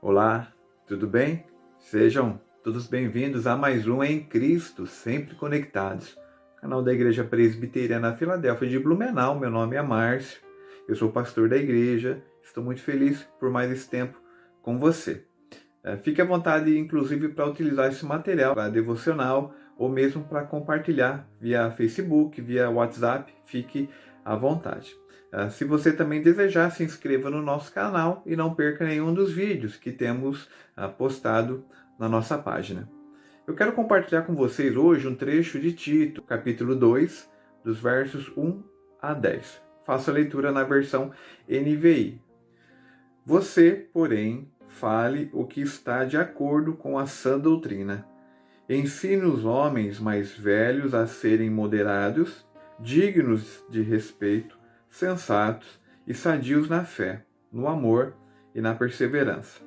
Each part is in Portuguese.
Olá, tudo bem? Sejam todos bem-vindos a mais um Em Cristo, sempre conectados. Canal da Igreja Presbiteriana Filadélfia de Blumenau. Meu nome é Márcio, eu sou pastor da igreja. Estou muito feliz por mais esse tempo com você. Fique à vontade, inclusive, para utilizar esse material para devocional ou mesmo para compartilhar via Facebook, via WhatsApp. Fique à vontade. Se você também desejar, se inscreva no nosso canal e não perca nenhum dos vídeos que temos postado na nossa página. Eu quero compartilhar com vocês hoje um trecho de Tito, capítulo 2, dos versos 1 a 10. Faço a leitura na versão NVI. Você, porém, fale o que está de acordo com a sã doutrina. Ensine os homens mais velhos a serem moderados, dignos de respeito, sensatos e sadios na fé, no amor e na perseverança.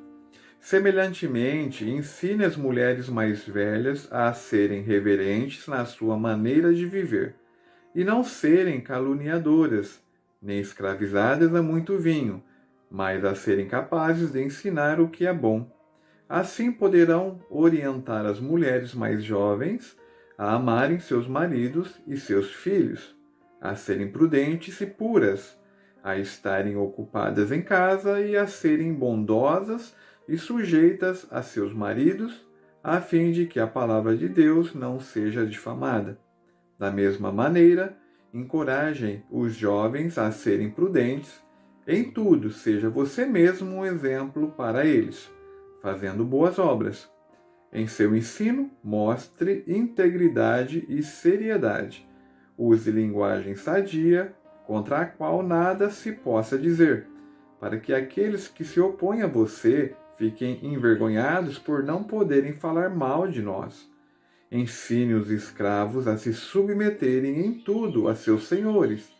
Semelhantemente, ensine as mulheres mais velhas a serem reverentes na sua maneira de viver, e não serem caluniadoras, nem escravizadas a muito vinho, mas a serem capazes de ensinar o que é bom. Assim poderão orientar as mulheres mais jovens a amarem seus maridos e seus filhos, a serem prudentes e puras, a estarem ocupadas em casa e a serem bondosas e sujeitas a seus maridos, a fim de que a palavra de Deus não seja difamada. Da mesma maneira, encorajem os jovens a serem prudentes. Em tudo, seja você mesmo um exemplo para eles, fazendo boas obras. Em seu ensino, mostre integridade e seriedade. Use linguagem sadia, contra a qual nada se possa dizer, para que aqueles que se opõem a você fiquem envergonhados por não poderem falar mal de nós. Ensine os escravos a se submeterem em tudo a seus senhores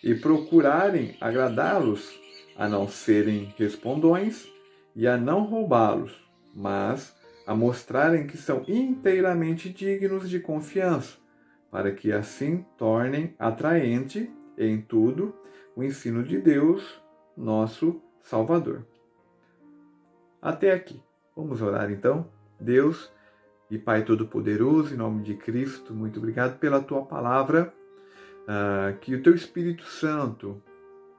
e procurarem agradá-los, a não serem respondões e a não roubá-los, mas a mostrarem que são inteiramente dignos de confiança, para que assim tornem atraente em tudo o ensino de Deus, nosso Salvador. Até aqui. Vamos orar então. Deus e Pai Todo-Poderoso, em nome de Cristo, muito obrigado pela Tua palavra, que o Teu Espírito Santo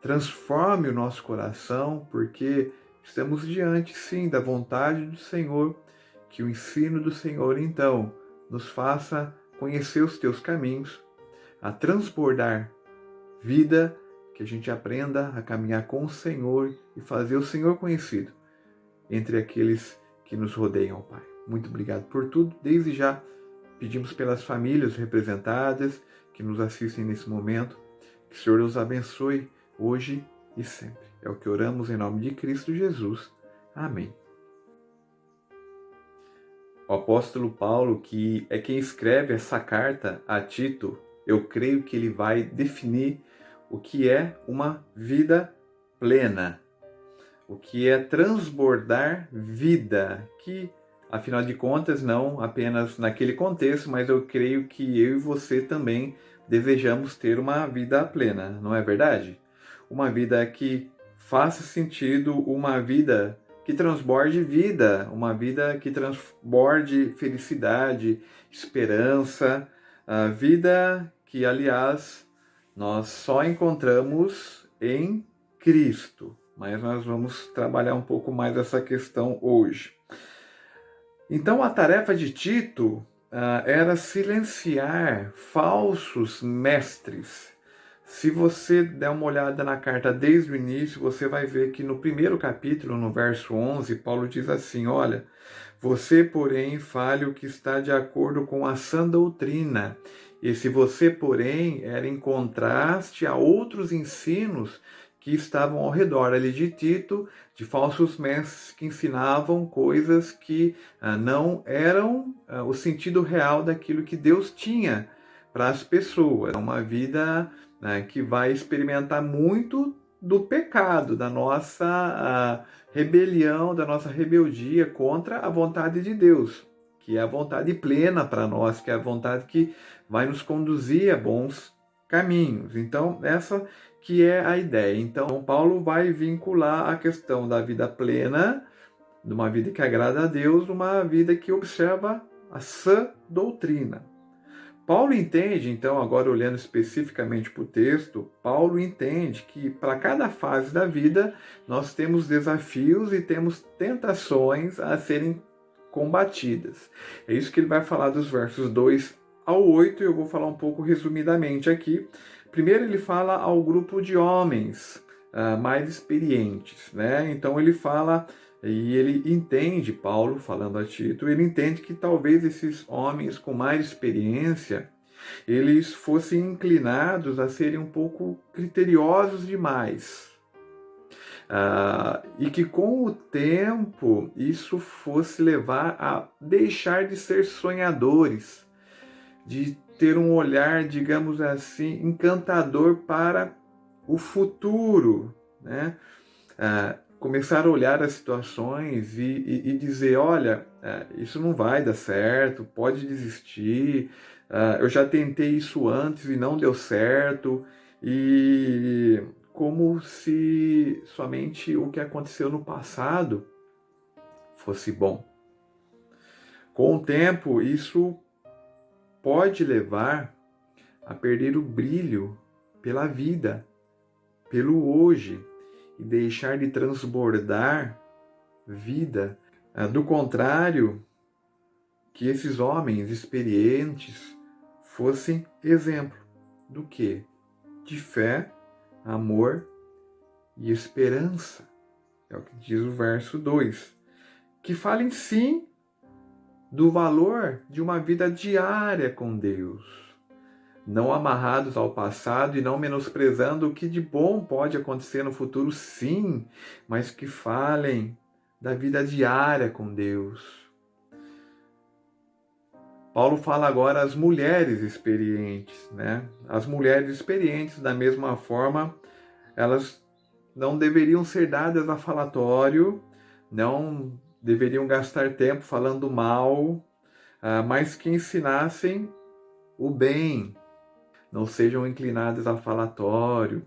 transforme o nosso coração, porque estamos diante, sim, da vontade do Senhor, que o ensino do Senhor, então, nos faça conhecer os Teus caminhos, a transbordar vida, que a gente aprenda a caminhar com o Senhor e fazer o Senhor conhecido entre aqueles que nos rodeiam, Pai. Muito obrigado por tudo. Desde já pedimos pelas famílias representadas que nos assistem nesse momento, que o Senhor os abençoe hoje e sempre. É o que oramos em nome de Cristo Jesus. Amém. O apóstolo Paulo, que é quem escreve essa carta a Tito, eu creio que ele vai definir o que é uma vida plena, o que é transbordar vida, que, afinal de contas, não apenas naquele contexto, mas eu creio que eu e você também desejamos ter uma vida plena, não é verdade? Uma vida que faça sentido, uma vida que transborde vida, uma vida que transborde felicidade, esperança, a vida que, aliás, nós só encontramos em Cristo. Mas nós vamos trabalhar um pouco mais essa questão hoje. Então, a tarefa de Tito era silenciar falsos mestres. Se você der uma olhada na carta desde o início, você vai ver que no primeiro capítulo, no verso 11, Paulo diz assim, olha, você, porém, fale o que está de acordo com a sã doutrina. Esse você, porém, era em contraste a outros ensinos que estavam ao redor ali de Tito, de falsos mestres que ensinavam coisas que não eram o sentido real daquilo que Deus tinha para as pessoas. É uma vida que vai experimentar muito do pecado, da nossa rebelião, da nossa rebeldia contra a vontade de Deus, que é a vontade plena para nós, que é a vontade que vai nos conduzir a bons caminhos. Então, essa que é a ideia. Então, Paulo vai vincular a questão da vida plena de uma vida que agrada a Deus, uma vida que observa a sã doutrina. Paulo entende, então, agora olhando especificamente para o texto, Paulo entende que para cada fase da vida nós temos desafios e temos tentações a serem combatidas. É isso que ele vai falar dos versos 2 ao 8, e eu vou falar um pouco resumidamente aqui. Primeiro ele fala ao grupo de homens mais experientes, né? Então ele fala e ele entende, Paulo, falando a Tito, ele entende que talvez esses homens com mais experiência, eles fossem inclinados a serem um pouco criteriosos demais. E que com o tempo isso fosse levar a deixar de ser sonhadores, de ter um olhar, digamos assim, encantador para o futuro, né? Começar a olhar as situações e dizer, olha, isso não vai dar certo, pode desistir, eu já tentei isso antes e não deu certo, e como se somente o que aconteceu no passado fosse bom. Com o tempo, isso pode levar a perder o brilho pela vida, pelo hoje, e deixar de transbordar vida. Do contrário, que esses homens experientes fossem exemplo do quê? De fé, amor e esperança. É o que diz o verso 2. Que falem sim do valor de uma vida diária com Deus, não amarrados ao passado e não menosprezando o que de bom pode acontecer no futuro, sim, mas que falem da vida diária com Deus. Paulo fala agora às mulheres experientes, né? As mulheres experientes, da mesma forma, elas não deveriam ser dadas a falatório, não deveriam gastar tempo falando mal, mas que ensinassem o bem. Não sejam inclinadas a falatório,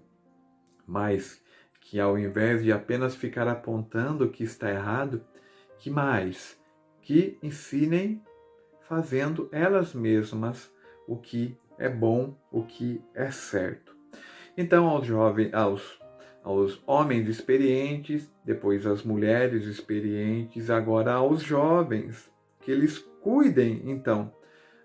mas que ao invés de apenas ficar apontando o que está errado, que mais? Que ensinem fazendo elas mesmas o que é bom, o que é certo. Então, aos homens experientes, depois às mulheres experientes, agora aos jovens, que eles cuidem, então,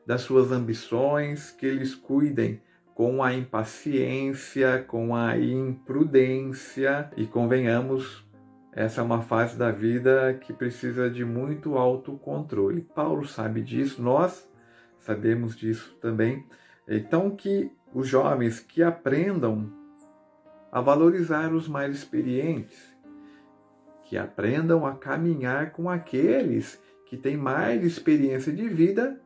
das suas ambições, que eles cuidem com a impaciência, com a imprudência. E convenhamos, essa é uma fase da vida que precisa de muito autocontrole. Paulo sabe disso, nós sabemos disso também. Então que os jovens que aprendam a valorizar os mais experientes, que aprendam a caminhar com aqueles que têm mais experiência de vida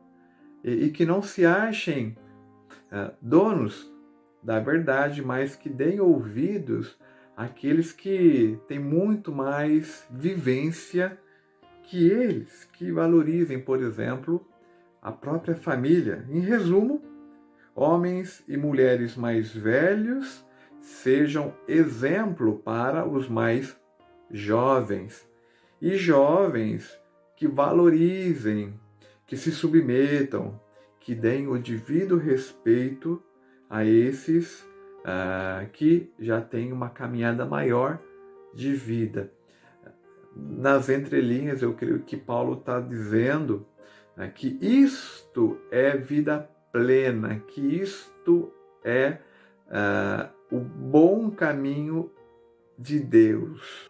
e que não se achem donos da verdade, mas que deem ouvidos àqueles que têm muito mais vivência que eles, que valorizem, por exemplo, a própria família. Em resumo, homens e mulheres mais velhos sejam exemplo para os mais jovens. E jovens que valorizem, que se submetam, que deem o devido respeito a esses que já têm uma caminhada maior de vida. Nas entrelinhas, eu creio que Paulo está dizendo que isto é vida plena, que isto é o bom caminho de Deus.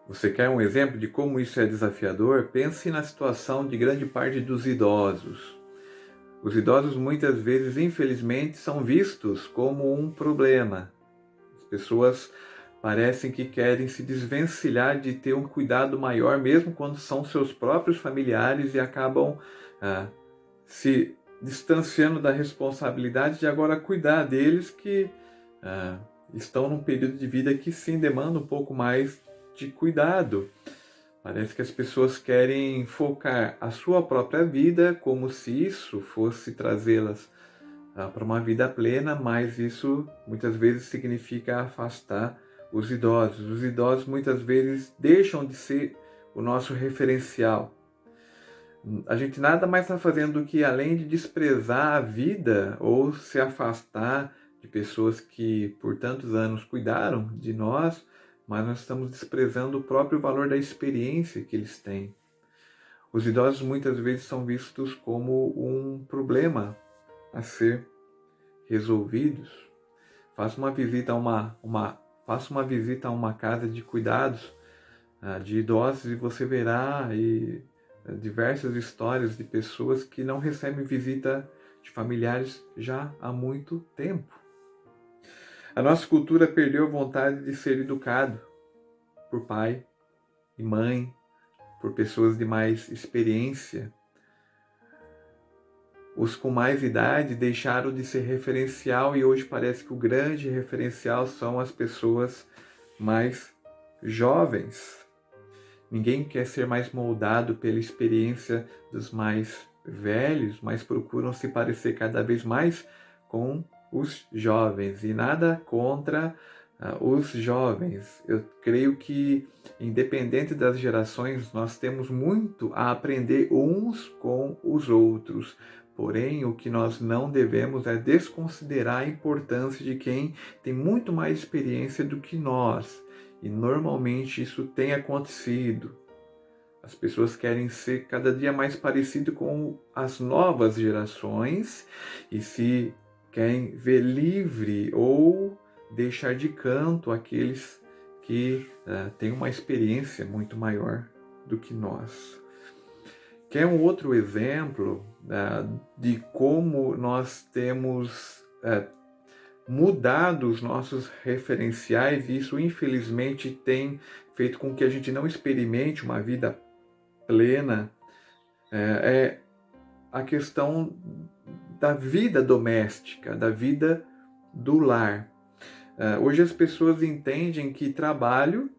Você quer um exemplo de como isso é desafiador? Pense na situação de grande parte dos idosos. Os idosos muitas vezes, infelizmente, são vistos como um problema. As pessoas parecem que querem se desvencilhar de ter um cuidado maior, mesmo quando são seus próprios familiares, e acabam se distanciando da responsabilidade de agora cuidar deles, que estão num período de vida que sim demanda um pouco mais de cuidado. Parece que as pessoas querem focar a sua própria vida como se isso fosse trazê-las para uma vida plena, mas isso muitas vezes significa afastar os idosos. Os idosos muitas vezes deixam de ser o nosso referencial. A gente nada mais está fazendo do que, além de desprezar a vida ou se afastar de pessoas que por tantos anos cuidaram de nós, mas nós estamos desprezando o próprio valor da experiência que eles têm. Os idosos muitas vezes são vistos como um problema a ser resolvidos. Faça uma visita a uma casa de cuidados de idosos e você verá diversas histórias de pessoas que não recebem visita de familiares já há muito tempo. A nossa cultura perdeu a vontade de ser educado por pai e mãe, por pessoas de mais experiência. Os com mais idade deixaram de ser referencial e hoje parece que o grande referencial são as pessoas mais jovens. Ninguém quer ser mais moldado pela experiência dos mais velhos, mas procuram se parecer cada vez mais com os jovens. E nada contra os jovens. Eu creio que, independente das gerações, nós temos muito a aprender uns com os outros. Porém, o que nós não devemos é desconsiderar a importância de quem tem muito mais experiência do que nós. E normalmente isso tem acontecido. As pessoas querem ser cada dia mais parecido com as novas gerações e se querem ver livre ou deixar de canto aqueles que têm uma experiência muito maior do que nós. Quer um outro exemplo de como nós temos mudado os nossos referenciais e isso infelizmente tem feito com que a gente não experimente uma vida plena, é a questão da vida doméstica, da vida do lar. Hoje as pessoas entendem que trabalho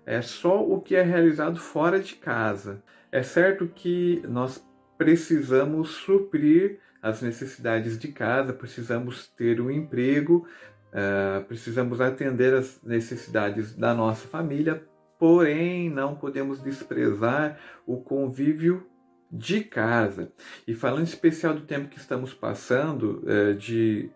é só o que é realizado fora de casa. É certo que nós precisamos suprir as necessidades de casa, precisamos ter um emprego, precisamos atender as necessidades da nossa família, porém não podemos desprezar o convívio de casa. E falando em especial do tempo que estamos passando, de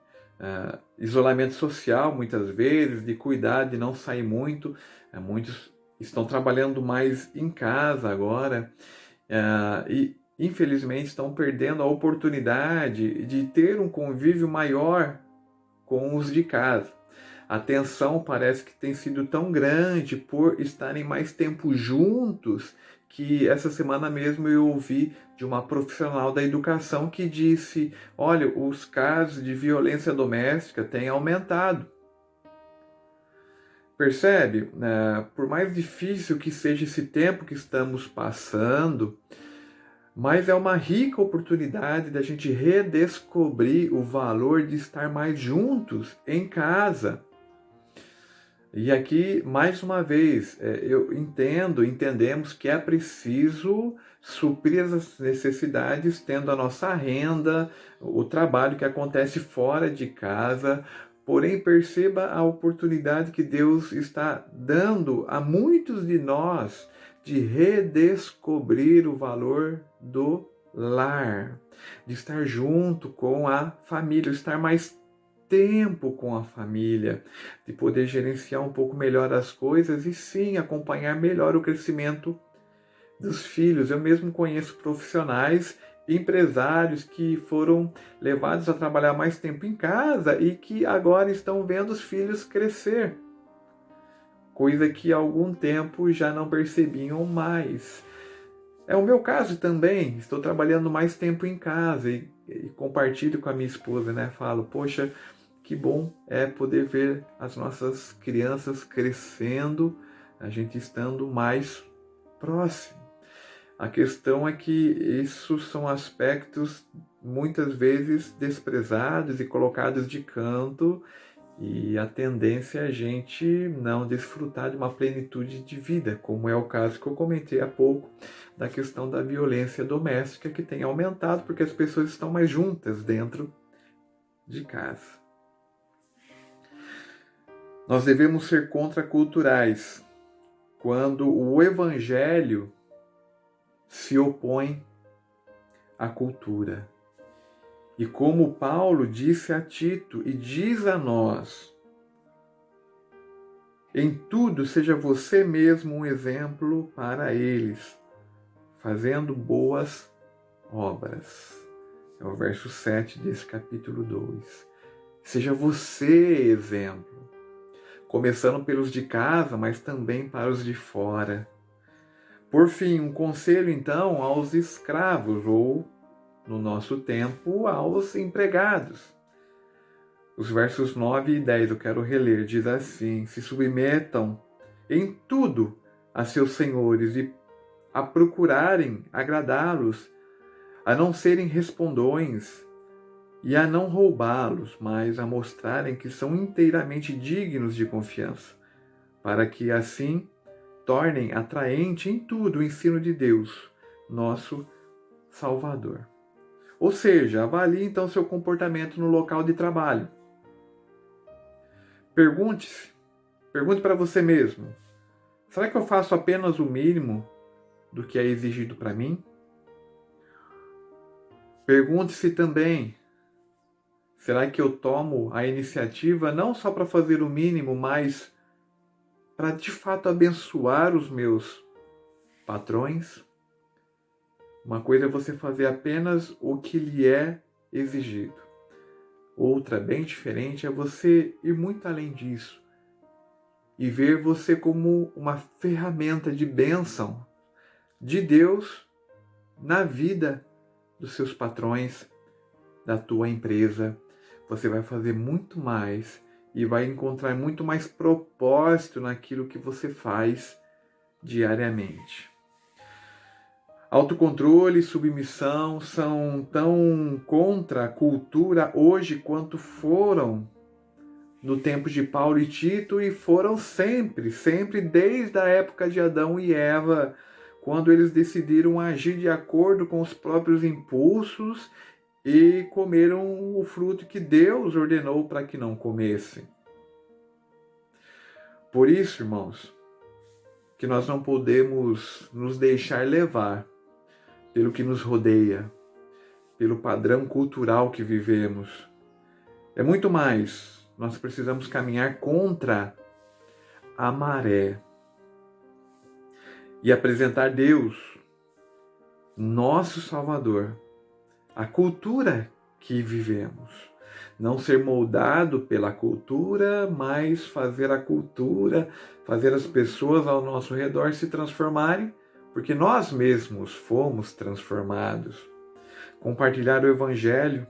isolamento social muitas vezes, de cuidar de não sair muito, muitos estão trabalhando mais em casa agora e infelizmente estão perdendo a oportunidade de ter um convívio maior com os de casa. A tensão parece que tem sido tão grande por estarem mais tempo juntos que essa semana mesmo eu ouvi de uma profissional da educação que disse: olha, os casos de violência doméstica têm aumentado. Percebe? Por mais difícil que seja esse tempo que estamos passando, mas é uma rica oportunidade da gente redescobrir o valor de estar mais juntos em casa. E aqui, mais uma vez, entendemos que é preciso suprir as necessidades tendo a nossa renda, o trabalho que acontece fora de casa. Porém, perceba a oportunidade que Deus está dando a muitos de nós de redescobrir o valor do lar, de estar junto com a família, estar mais tempo com a família, de poder gerenciar um pouco melhor as coisas e sim acompanhar melhor o crescimento dos filhos. Eu mesmo conheço profissionais, empresários que foram levados a trabalhar mais tempo em casa e que agora estão vendo os filhos crescer, coisa que há algum tempo já não percebiam mais. É o meu caso também, estou trabalhando mais tempo em casa e compartilho com a minha esposa, né? Falo, poxa, que bom é poder ver as nossas crianças crescendo, a gente estando mais próximo. A questão é que isso são aspectos muitas vezes desprezados e colocados de canto, e a tendência é a gente não desfrutar de uma plenitude de vida, como é o caso que eu comentei há pouco, da questão da violência doméstica que tem aumentado porque as pessoas estão mais juntas dentro de casa. Nós devemos ser contraculturais quando o Evangelho se opõe à cultura. E como Paulo disse a Tito e diz a nós, em tudo seja você mesmo um exemplo para eles, fazendo boas obras. É o verso 7 desse capítulo 2. Seja você exemplo, começando pelos de casa, mas também para os de fora. Por fim, um conselho então aos escravos, ou, no nosso tempo, aos empregados. Os versos 9 e 10 eu quero reler, diz assim: se submetam em tudo a seus senhores e a procurarem agradá-los, a não serem respondões e a não roubá-los, mas a mostrarem que são inteiramente dignos de confiança, para que assim tornem atraente em tudo o ensino de Deus, nosso Salvador. Ou seja, avalie então seu comportamento no local de trabalho. Pergunte para você mesmo: será que eu faço apenas o mínimo do que é exigido para mim? Pergunte-se também: será que eu tomo a iniciativa não só para fazer o mínimo, mas para de fato abençoar os meus patrões? Uma coisa é você fazer apenas o que lhe é exigido. Outra, bem diferente, é você ir muito além disso e ver você como uma ferramenta de bênção de Deus na vida dos seus patrões, da tua empresa. Você vai fazer muito mais e vai encontrar muito mais propósito naquilo que você faz diariamente. Autocontrole e submissão são tão contra a cultura hoje quanto foram no tempo de Paulo e Tito, e foram sempre desde a época de Adão e Eva, quando eles decidiram agir de acordo com os próprios impulsos e comeram o fruto que Deus ordenou para que não comessem. Por isso, irmãos, que nós não podemos nos deixar levar pelo que nos rodeia, pelo padrão cultural que vivemos. É muito mais, nós precisamos caminhar contra a maré e apresentar Deus, nosso Salvador, a cultura que vivemos. Não ser moldado pela cultura, mas fazer a cultura, fazer as pessoas ao nosso redor se transformarem, porque nós mesmos fomos transformados. Compartilhar o Evangelho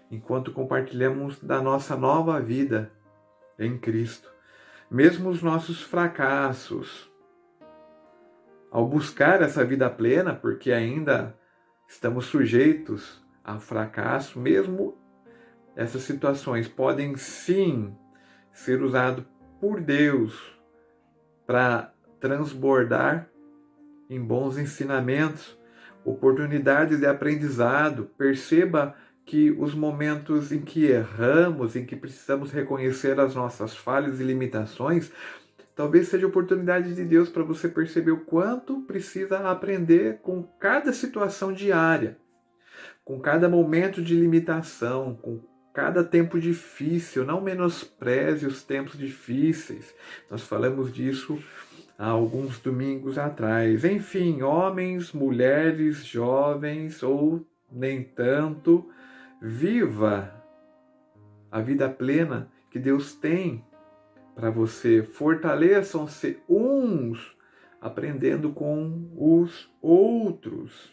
enquanto compartilhamos da nossa nova vida em Cristo. Mesmo os nossos fracassos, ao buscar essa vida plena, porque ainda estamos sujeitos ao fracasso, mesmo essas situações podem sim ser usadas por Deus para transbordar em bons ensinamentos, oportunidades de aprendizado. Perceba que os momentos em que erramos, em que precisamos reconhecer as nossas falhas e limitações, talvez seja a oportunidade de Deus para você perceber o quanto precisa aprender com cada situação diária, com cada momento de limitação, com cada tempo difícil. Não menospreze os tempos difíceis. Nós falamos disso há alguns domingos atrás. Enfim, homens, mulheres, jovens ou nem tanto, viva a vida plena que Deus tem para você. Fortaleçam-se uns aprendendo com os outros.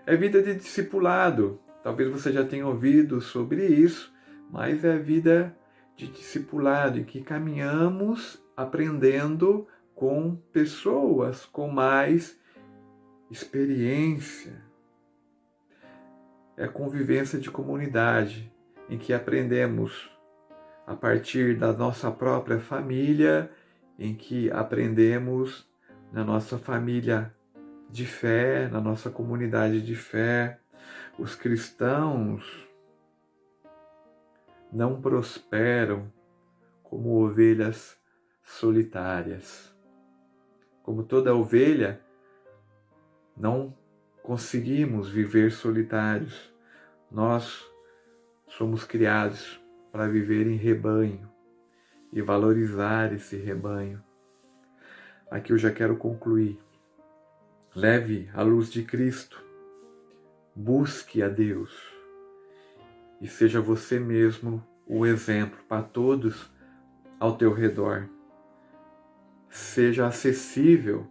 É vida de discipulado. Talvez você já tenha ouvido sobre isso, mas é vida de discipulado em que caminhamos aprendendo com pessoas com mais experiência. É a convivência de comunidade em que aprendemos a partir da nossa própria família, em que aprendemos na nossa família de fé, na nossa comunidade de fé. Os cristãos não prosperam como ovelhas solitárias. Como toda ovelha, Não conseguimos viver solitários. Nós somos criados para viver em rebanho e valorizar esse rebanho. Aqui eu já quero concluir. Leve a luz de Cristo, busque a Deus e seja você mesmo o exemplo para todos ao teu redor. Seja acessível,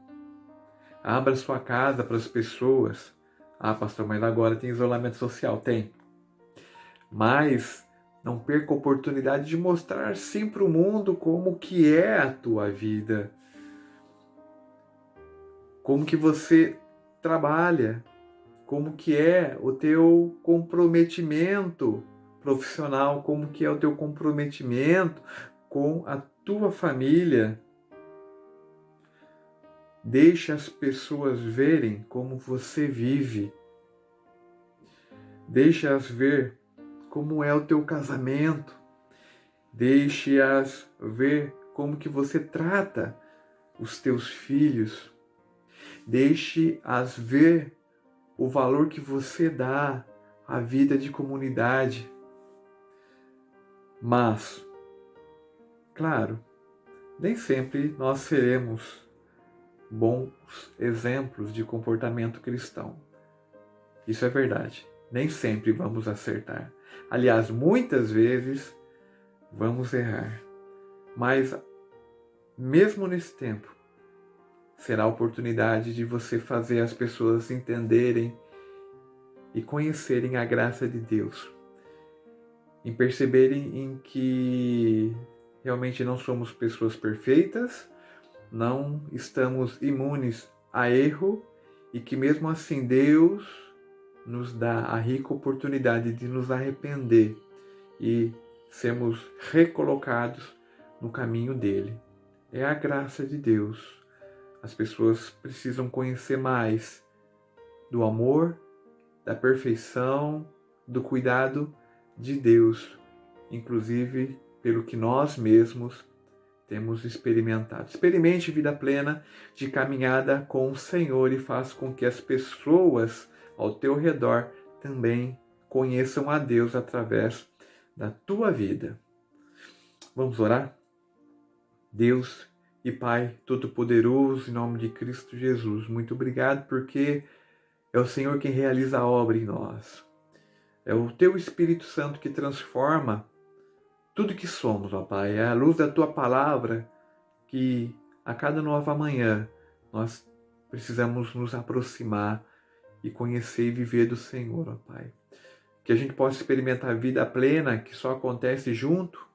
abra sua casa para as pessoas. Ah, pastor, mas agora tem isolamento social. Tem. Mas não perca a oportunidade de mostrar sim para o mundo como que é a tua vida. Como que você trabalha, como que é o teu comprometimento profissional, como que é o teu comprometimento com a tua família. Deixe as pessoas verem como você vive. Deixe-as ver como é o teu casamento. Deixe-as ver como que você trata os teus filhos. Deixe-as ver o valor que você dá à vida de comunidade. Mas, claro, nem sempre nós seremos bons exemplos de comportamento cristão. Isso é verdade. Nem sempre vamos acertar. Aliás, muitas vezes vamos errar. Mas, mesmo nesse tempo, será a oportunidade de você fazer as pessoas entenderem e conhecerem a graça de Deus. Em perceberem em que realmente não somos pessoas perfeitas, não estamos imunes a erro e que mesmo assim Deus nos dá a rica oportunidade de nos arrepender e sermos recolocados no caminho dele. É a graça de Deus. As pessoas precisam conhecer mais do amor, da perfeição, do cuidado de Deus, inclusive pelo que nós mesmos temos experimentado. Experimente vida plena de caminhada com o Senhor e faça com que as pessoas ao teu redor também conheçam a Deus através da tua vida. Vamos orar? Deus e Pai Todo-Poderoso, em nome de Cristo Jesus, muito obrigado porque é o Senhor quem realiza a obra em nós. É o Teu Espírito Santo que transforma tudo que somos, ó Pai. É a luz da Tua Palavra que a cada nova manhã nós precisamos nos aproximar e conhecer e viver do Senhor, ó Pai. Que a gente possa experimentar a vida plena que só acontece junto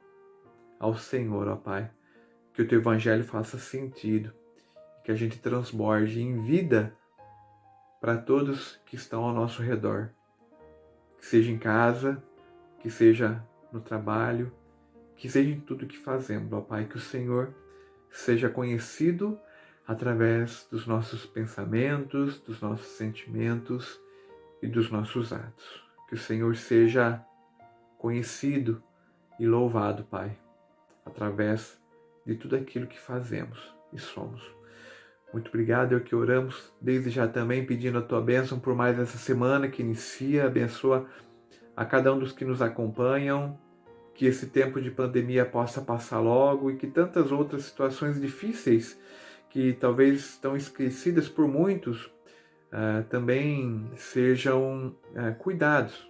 ao Senhor, ó Pai. Que o Teu Evangelho faça sentido. Que a gente transborde em vida para todos que estão ao nosso redor. Que seja em casa, que seja no trabalho, que seja em tudo que fazemos, ó Pai. Que o Senhor seja conhecido através dos nossos pensamentos, dos nossos sentimentos e dos nossos atos. Que o Senhor seja conhecido e louvado, Pai, através de tudo aquilo que fazemos e somos. Muito obrigado, é o que oramos desde já também, pedindo a Tua bênção por mais essa semana que inicia. Abençoa a cada um dos que nos acompanham, que esse tempo de pandemia possa passar logo e que tantas outras situações difíceis que talvez estão esquecidas por muitos também sejam cuidados.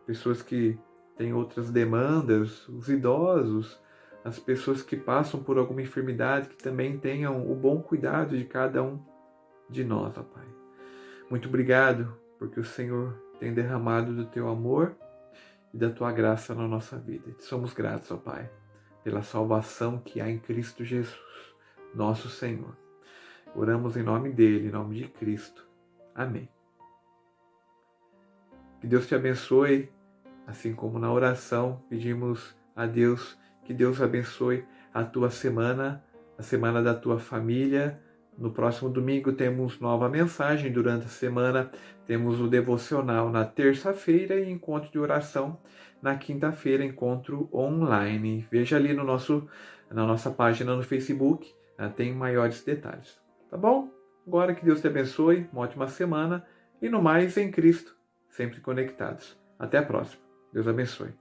Pessoas que têm outras demandas, os idosos, as pessoas que passam por alguma enfermidade, que também tenham o bom cuidado de cada um de nós, ó Pai. Muito obrigado, porque o Senhor tem derramado do Teu amor e da Tua graça na nossa vida. E somos gratos, ó Pai, pela salvação que há em Cristo Jesus, nosso Senhor. Oramos em nome dEle, em nome de Cristo. Amém. Que Deus te abençoe, assim como na oração pedimos a Deus que Deus abençoe a tua semana, a semana da tua família. No próximo domingo temos nova mensagem, durante a semana temos o devocional na terça-feira e encontro de oração na quinta-feira, encontro online. Veja ali na nossa página no Facebook, tem maiores detalhes. Tá bom? Agora que Deus te abençoe, uma ótima semana e no mais em Cristo, sempre conectados. Até a próxima. Deus abençoe.